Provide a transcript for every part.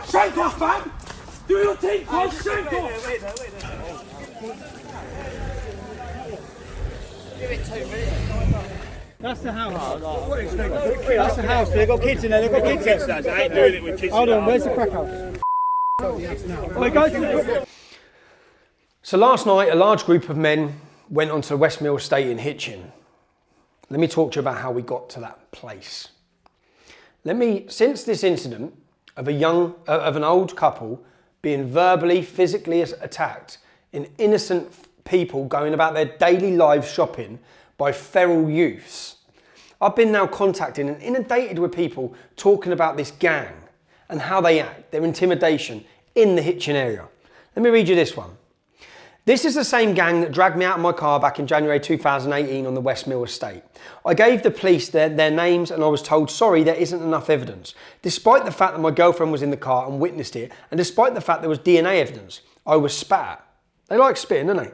Shank off, fam! Do your thing, Paul! Shank off! Wait. Give it 2 minutes. That's the house. That's the house. They've got kids in there. They've got kids in there. I ain't doing it with kids. Hold on, where's the crack house? So last night, a large group of men went onto the West Mill estate in Hitchin. Let me talk to you about how we got to that place. Since this incident of an old couple being verbally, physically attacked in innocent people going about their daily lives shopping by feral youths, I've been now contacted and inundated with people talking about this gang and how they act, their intimidation in the Hitchin area. Let me read you this one. This is the same gang that dragged me out of my car back in January 2018 on the West Mill estate. I gave the police their names and I was told, sorry, there isn't enough evidence. Despite the fact that my girlfriend was in the car and witnessed it, and despite the fact there was DNA evidence, I was spat at. They like spitting, don't they?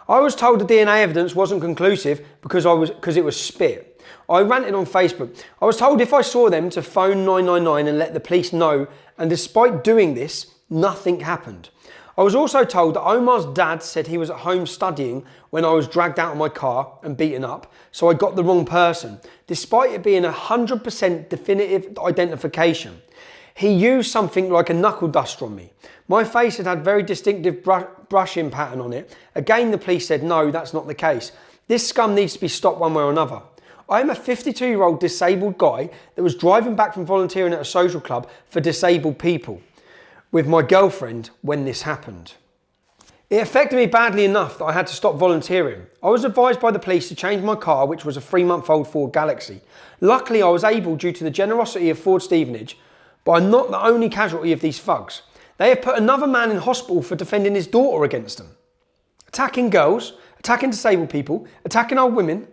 I was told the DNA evidence wasn't conclusive because it was spit. I ranted on Facebook. I was told if I saw them to phone 999 and let the police know, and despite doing this, nothing happened. I was also told that Omar's dad said he was at home studying when I was dragged out of my car and beaten up, so I got the wrong person, despite it being 100% definitive identification. He used something like a knuckle duster on me. My face had very distinctive brushing pattern on it. Again, the police said, no, that's not the case. This scum needs to be stopped one way or another. I am a 52-year-old disabled guy that was driving back from volunteering at a social club for disabled people with my girlfriend when this happened. It affected me badly enough that I had to stop volunteering. I was advised by the police to change my car, which was a 3-month-old Ford Galaxy. Luckily, I was able due to the generosity of Ford Stevenage, but I'm not the only casualty of these thugs. They have put another man in hospital for defending his daughter against them. Attacking girls, attacking disabled people, attacking old women.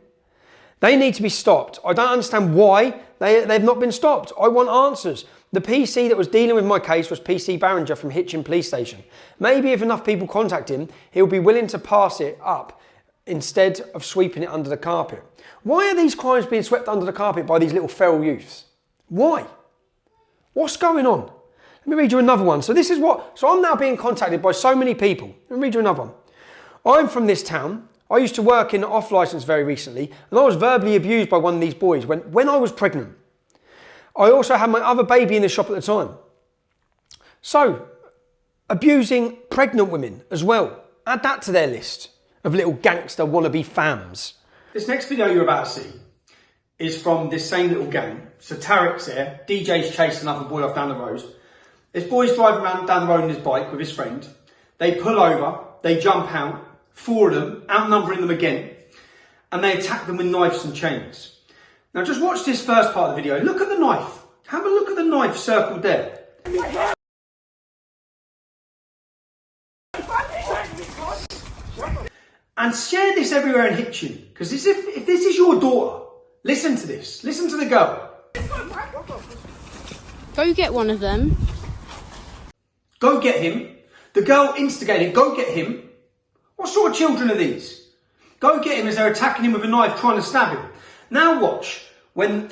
They need to be stopped. I don't understand why they've not been stopped. I want answers. The PC that was dealing with my case was PC Barringer from Hitchin Police Station. Maybe if enough people contact him, he'll be willing to pass it up instead of sweeping it under the carpet. Why are these crimes being swept under the carpet by these little feral youths? Why? What's going on? Let me read you another one. So I'm now being contacted by so many people. Let me read you another one. I'm from this town. I used to work in an off licence very recently, and I was verbally abused by one of these boys when I was pregnant. I also had my other baby in the shop at the time. So, abusing pregnant women as well. Add that to their list of little gangster wannabe fams. This next video you're about to see is from this same little gang. So Tarek's there, DJ's chasing another boy off down the road. This boy's driving around down the road on his bike with his friend. They pull over, they jump out, 4 of them, outnumbering them again, and they attack them with knives and chains. Now just watch this first part of the video. Look at the knife. Have a look at the knife circled there. And share this everywhere in Hitchin, because if this is your daughter, listen to this. Listen to the girl. Go get one of them. Go get him. The girl instigated, go get him. What sort of children are these? Go get him as they're attacking him with a knife, trying to stab him. Now watch, when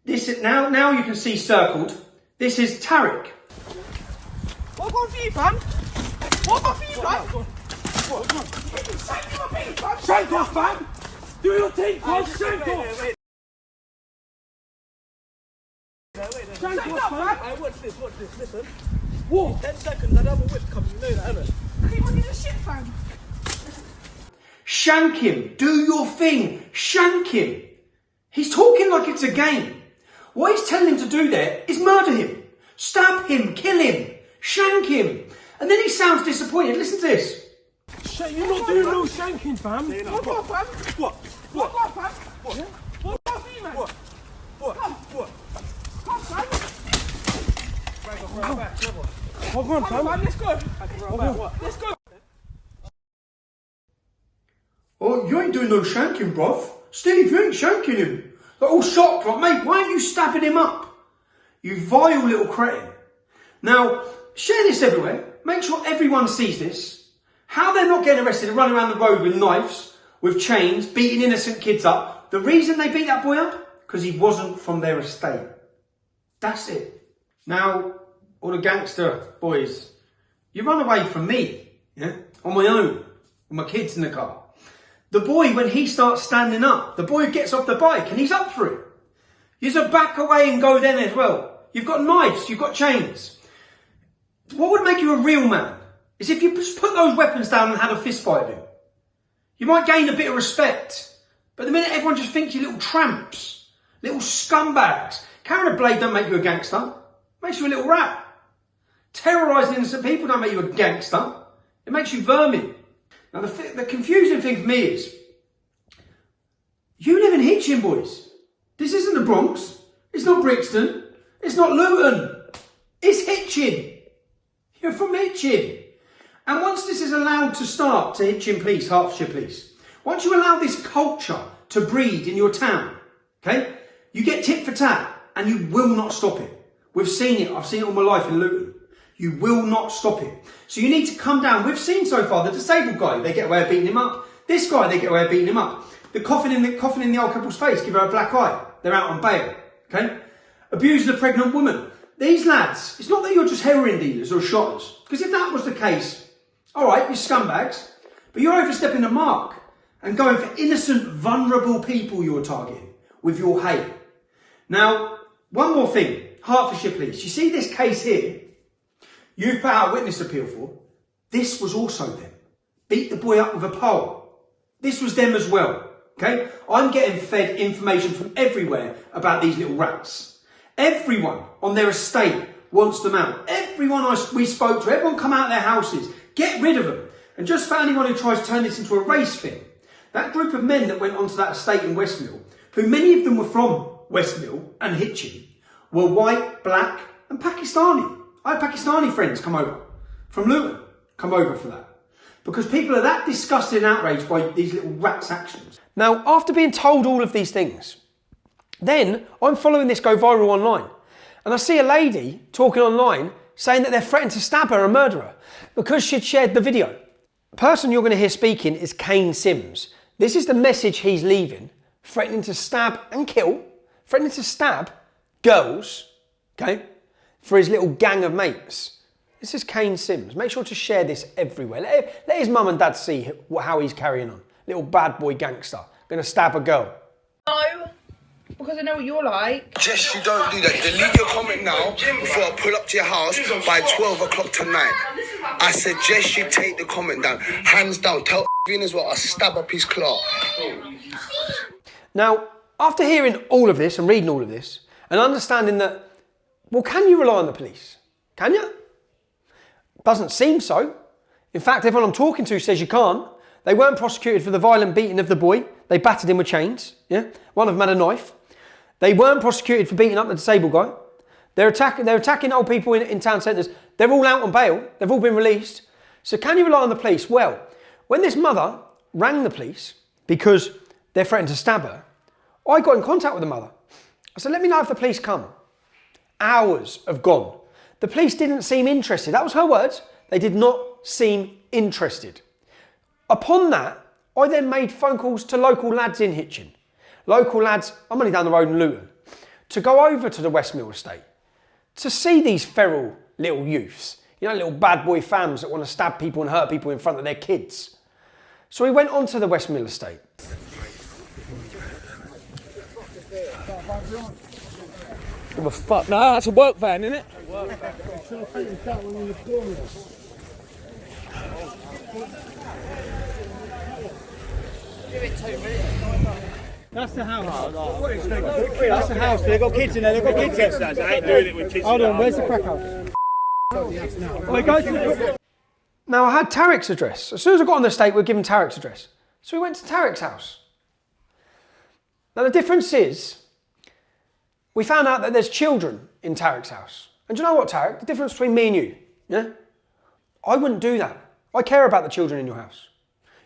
this is, now you can see circled, this is Tarek. What going for you, fam? What going for you, fam? Shank off, fam! Do your thing, Paul! Shank off! Shank off, fam! Hey, watch this, listen. What? In 10 seconds, I'd have a whip coming, you know that, innit? Are you wanting the shit, fam? Shank him! Do your thing! Shank him! He's talking like it's a game. What he's telling him to do there is murder him. Stab him, kill him, shank him. And then he sounds disappointed. Listen to this. You're not doing no shanking, fam. What on, fam? What? What on, fam? What? What for you, man? What? Come, fam. Right back, come on. Hold on, fam. Let's go. Let's go. Oh, you ain't doing no shanking, bruv. Steve, you ain't shanking him. They're all shocked, like, mate, why aren't you stabbing him up? You vile little cretin. Now, share this everywhere. Make sure everyone sees this. How they're not getting arrested and running around the road with knives, with chains, beating innocent kids up. The reason they beat that boy up? Because he wasn't from their estate. That's it. Now, all the gangster boys, you run away from me, yeah, on my own, with my kids in the car. The boy, when he starts standing up, the boy gets off the bike and he's up for it. You just back away and go then as well. You've got knives, you've got chains. What would make you a real man is if you just put those weapons down and had a fist fight with him. You might gain a bit of respect. But the minute everyone just thinks you little tramps, little scumbags. Carrying a blade don't make you a gangster. Makes you a little rat. Terrorising innocent people don't make you a gangster. It makes you vermin. Now the confusing thing for me is, you live in Hitchin, boys. This isn't the Bronx. It's not Brixton. It's not Luton. It's Hitchin. You're from Hitchin. And once this is allowed to start to Hitchin Police, Hertfordshire Police, once you allow this culture to breed in your town, okay, you get tit for tat and you will not stop it. We've seen it. I've seen it all my life in Luton. You will not stop it. So you need to come down. We've seen so far the disabled guy, they get away with beating him up. This guy, they get away with beating him up. The coffin in the old couple's face, give her a black eye. They're out on bail. Okay? Abusing a pregnant woman. These lads, it's not that you're just heroin dealers or shotters. Because if that was the case, all right, you're scumbags. But you're overstepping the mark and going for innocent, vulnerable people you're targeting with your hate. Now, one more thing. Hertfordshire Police. You see this case here? You've put out a witness appeal for. This was also them. Beat the boy up with a pole. This was them as well. Okay? I'm getting fed information from everywhere about these little rats. Everyone on their estate wants them out. Everyone we spoke to, everyone come out of their houses. Get rid of them. And just for anyone who tries to turn this into a race thing, that group of men that went onto that estate in Westmill, who many of them were from Westmill and Hitchin, were white, black and Pakistani. I had Pakistani friends come over from Luton, come over for that. Because people are that disgusted and outraged by these little rats' actions. Now, after being told all of these things, then I'm following this go viral online. And I see a lady talking online saying that they're threatening to stab her and murder her because she'd shared the video. The person you're going to hear speaking is Kane Sims. This is the message he's leaving, threatening to stab and kill, threatening to stab girls, okay, for his little gang of mates. This is Kane Sims. Make sure to share this everywhere. Let his mum and dad see how he's carrying on. Little bad boy gangster, going to stab a girl. No, because I know what you're like. Jess, you don't do that. Delete your comment now before I pull up to your house by 12 o'clock tonight. I said, Jess, you take the comment down. Hands down. Tell as well, I'll stab up his claw. Now, after hearing all of this and reading all of this and understanding that, well, can you rely on the police? Can you? Doesn't seem so. In fact, everyone I'm talking to says you can't. They weren't prosecuted for the violent beating of the boy. They battered him with chains. Yeah, one of them had a knife. They weren't prosecuted for beating up the disabled guy. They're attacking old people in town centres. They're all out on bail. They've all been released. So can you rely on the police? Well, when this mother rang the police because they're threatened to stab her, I got in contact with the mother. I said, let me know if the police come. Hours have gone. The police didn't seem interested. That was her words. They did not seem interested. Upon that, I then made phone calls to local lads in Hitchin. Local lads, I'm only down the road in Luton, to go over to the Westmill estate to see these feral little youths. You know, little bad boy fams that want to stab people and hurt people in front of their kids. So we went on to the Westmill estate. Give a fuck. No, that's a work van, isn't it? That's the house. That's the house. They've got kids in there. They've got kids in there. I ain't doing it with kids. Hold on, where's the crack house? Now I had Tarek's address. As soon as I got on the estate, we were given Tarek's address. So we went to Tarek's house. Now the difference is, we found out that there's children in Tarek's house. And do you know what, Tarek? The difference between me and you, yeah? I wouldn't do that. I care about the children in your house.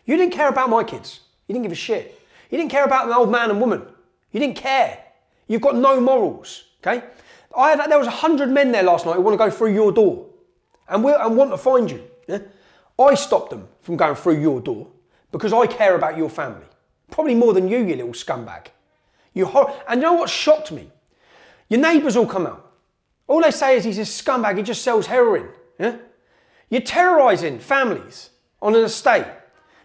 You didn't care about my kids. You didn't give a shit. You didn't care about an old man and woman. You didn't care. You've got no morals, okay? There was 100 men there last night who want to go through your door and want to find you. Yeah? I stopped them from going through your door because I care about your family. Probably more than you little scumbag. And you know what shocked me? Your neighbours all come out. All they say is he's a scumbag, he just sells heroin. Yeah? You're terrorising families on an estate.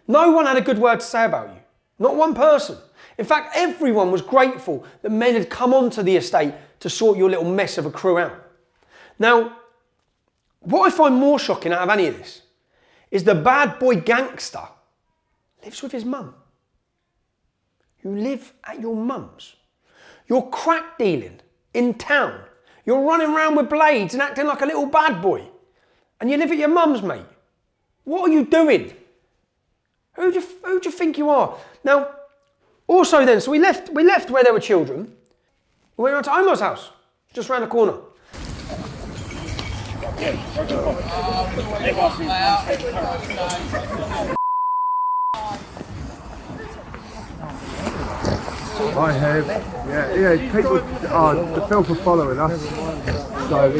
No one had a good word to say about you. Not one person. In fact, everyone was grateful that men had come onto the estate to sort your little mess of a crew out. Now, what I find more shocking out of any of this is the bad boy gangster lives with his mum. You live at your mum's. You're crack dealing in town. You're running around with blades and acting like a little bad boy. And you live at your mum's, mate. What are you doing? Who do you think you are? Now, also then, so we left where there were children. We went around to Omar's house, just round the corner. I have, yeah, people, the film for following us, so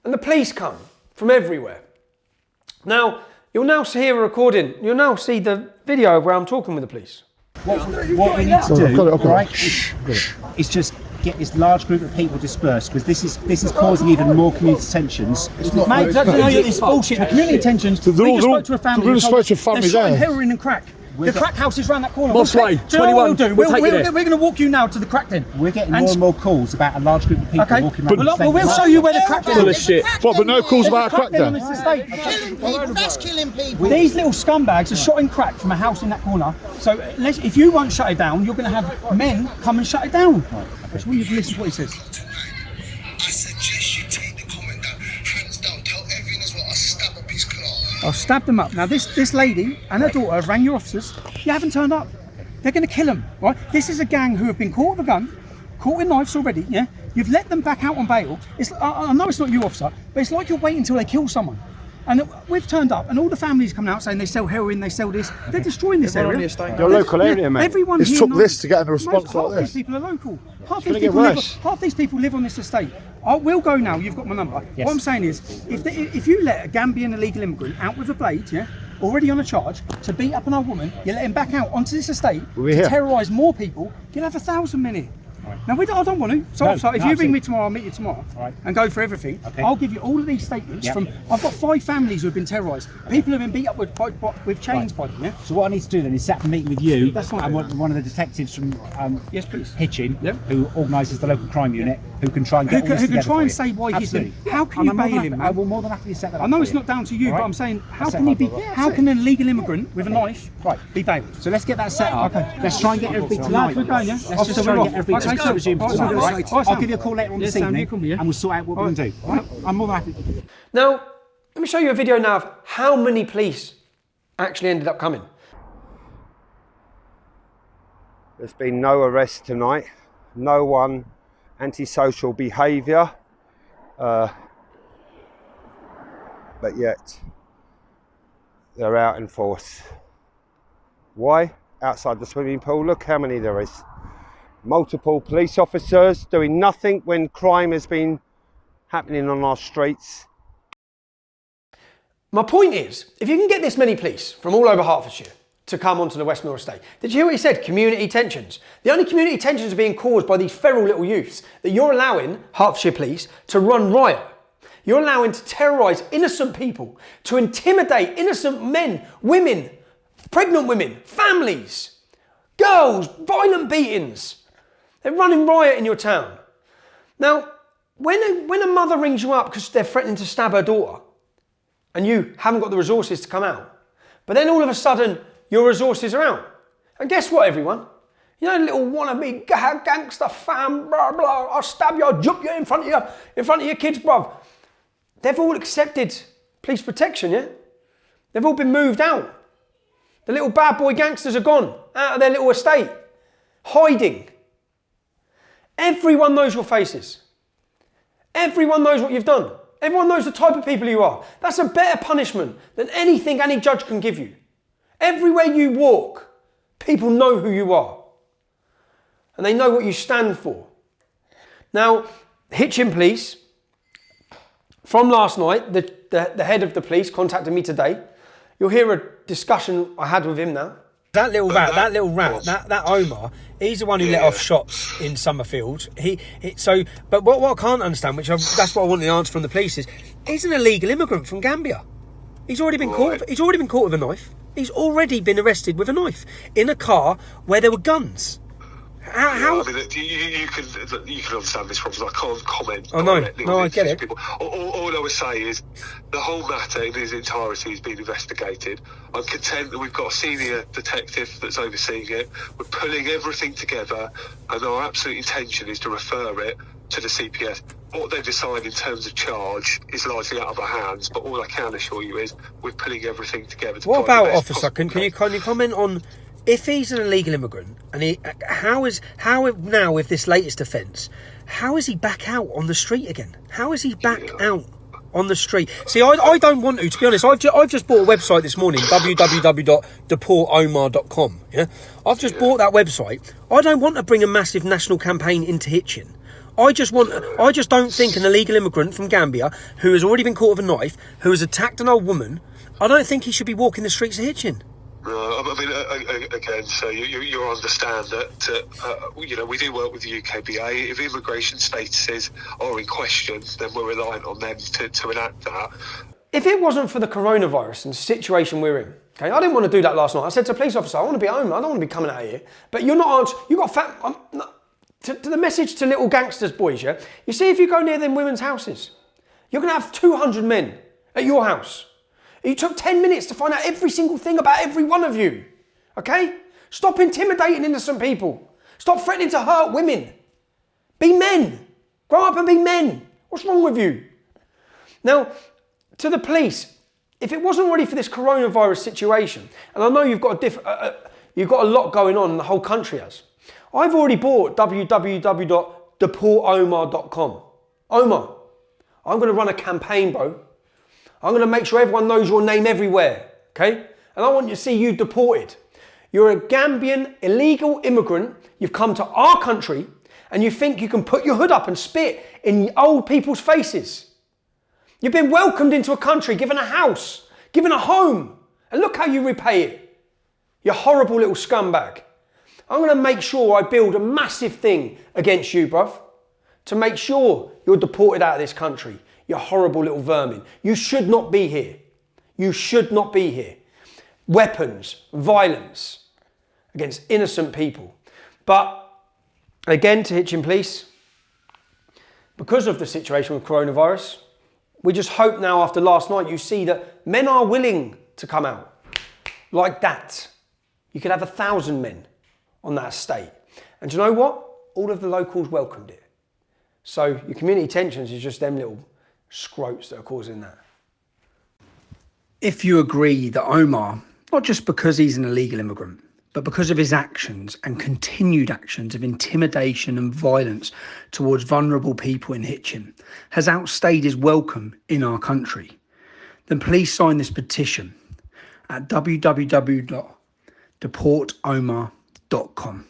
And the police come from everywhere. Now, you'll now hear a recording, you'll now see the video of where I'm talking with the police. What we need to do, right, is just get this large group of people dispersed, because this is causing even more community tensions. Mate, it's bullshit. The community tensions. We just spoke to a family. They're showing heroin and crack. The crack house is round that corner. Moss Way, 21. We're going to walk you now to the crack den. We're getting more and more calls about a large group of people walking around. Well, we'll show you where the crack den is. Full of shit. But no calls about a crack den. Killing people, that's killing people. These little scumbags are shotting crack from a house in that corner. So if you won't shut it down, you're going to have men come and shut it down. Right. So you listen to what he says. I suggest you take the comment down, hands down, tell everyone as well, I'll stab up his claw. I'll stab them up. Now this lady and her daughter have rang your officers. You haven't turned up. They're going to kill them, right? This is a gang who have been caught with a gun, caught with knives already, yeah? You've let them back out on bail. I know it's not you, officer, but it's like you're waiting until they kill someone. And we've turned up, and all the families coming out saying they sell heroin, they sell this. They're destroying this area. Your local area, mate. Everyone it's here took knows, this to get a response half like this. These people are local. Half these people live on this estate. We'll go now. You've got my number. Yes. What I'm saying is, if you let a Gambian illegal immigrant out with a blade, yeah, already on a charge to beat up an old woman, you let him back out onto this estate to terrorise more people. You'll have 1,000 men here. Right. Now, I don't want to. So, if you ring me tomorrow, I'll meet you tomorrow and go for everything. Okay. I'll give you all of these statements from. I've got 5 families who have been terrorised. People have been beat up with chains by them. Yeah. So what I need to do then is set up a meeting with you That's fine. and one of the detectives from yes, please. Hitchin, who organises the local crime unit, who can try and get all this who can together try for and you. say why Absolutely. he's doing. How can you bail him? I will more than happily set that up. I know for it's you. not down to you, but I'm saying, how can he be? How can an illegal immigrant with a knife be bailed? So let's get that set up. Okay. Let's try and get everything tonight. We're going, yeah? Let's just try and get everything Okay, to resume for Sam. tonight. Right? All right, I'll give you a call later on this evening, and we'll sort out what we're going to do. All right? I'm more than happy. Now, let me show you a video now of how many police actually ended up coming. There's been no arrests tonight, no one antisocial behaviour, but yet they're out in force. Why? Outside the swimming pool, look how many there is. Multiple police officers doing nothing when crime has been happening on our streets. My point is, if you can get this many police from all over Hertfordshire to come onto the Westmill estate, did you hear what he said? Community tensions. The only community tensions are being caused by these feral little youths that you're allowing, Hertfordshire police, to run riot. You're allowing to terrorise innocent people, to intimidate innocent men, women, pregnant women, families, girls, violent beatings. They're running riot in your town. Now, when a mother rings you up because they're threatening to stab her daughter and you haven't got the resources to come out, but then all of a sudden your resources are out. And guess what, everyone? You know, little wannabe gangster fam, blah, blah, I'll stab you, I'll jump you in front of your kids, bruv. They've all accepted police protection, yeah? They've all been moved out. The little bad boy gangsters are gone out of their little estate, hiding. Everyone knows your faces. Everyone knows what you've done. Everyone knows the type of people you are. That's a better punishment than anything any judge can give you. Everywhere you walk, people know who you are. And they know what you stand for. Now, Hitchin Police, from last night, the head of the police contacted me today. You'll hear a discussion I had with him now. That little rat, that Omar, he's the one who let off shots in Summerfield. But what I can't understand, that's what I want the answer from the police is, he's an illegal immigrant from Gambia. He's already been caught. He's already been caught with a knife. He's already been arrested with a knife in a car where there were guns. How? I mean, you can understand this problem. I can't comment. Oh no, I get it. People. All I would say is the whole matter in its entirety has been investigated. I'm content that we've got a senior detective that's overseeing it. We're pulling everything together, and our absolute intention is to refer it to the CPS. What they decide in terms of charge is largely out of our hands, but all I can assure you is we're pulling everything together. What about, officer? Can you comment on? If he's an illegal immigrant, and how now with this latest offence, how is he back out on the street again? How is he back out on the street? See, I don't want to be honest. I've just bought a website this morning, www.deportomar.com. Yeah, I've just bought that website. I don't want to bring a massive national campaign into Hitchin. I just don't think an illegal immigrant from Gambia who has already been caught with a knife, who has attacked an old woman, I don't think he should be walking the streets of Hitchin. I mean, again, so you understand that, we do work with the UKBA. If immigration statuses are in question, then we're reliant on them to enact that. If it wasn't for the coronavirus and the situation we're in, okay, I didn't want to do that last night. I said to a police officer, I want to be home. I don't want to be coming out here. But you're not, you got to the message to little gangsters, boys, yeah? You see, if you go near them women's houses, you're going to have 200 men at your house. You took 10 minutes to find out every single thing about every one of you. Okay? Stop intimidating innocent people. Stop threatening to hurt women. Be men. Grow up and be men. What's wrong with you? Now, to the police, if it wasn't already for this coronavirus situation, and I know you've got a lot going on, the whole country has. I've already bought www.deportomar.com. Omar, I'm going to run a campaign, bro. I'm going to make sure everyone knows your name everywhere, okay? And I want you to see you deported. You're a Gambian illegal immigrant. You've come to our country and you think you can put your hood up and spit in old people's faces. You've been welcomed into a country, given a house, given a home, and look how you repay it. You horrible little scumbag. I'm going to make sure I build a massive thing against you, bruv, to make sure you're deported out of this country. You horrible little vermin. You should not be here. You should not be here. Weapons, violence against innocent people. But again, to Hitchin Police, because of the situation with coronavirus, we just hope now after last night you see that men are willing to come out like that. You could have 1,000 men on that estate. And do you know what? All of the locals welcomed it. So your community tensions is just them little scroats that are causing that. If you agree that Omar, not just because he's an illegal immigrant, but because of his actions and continued actions of intimidation and violence towards vulnerable people in Hitchin, has outstayed his welcome in our country, then please sign this petition at www.deportomar.com.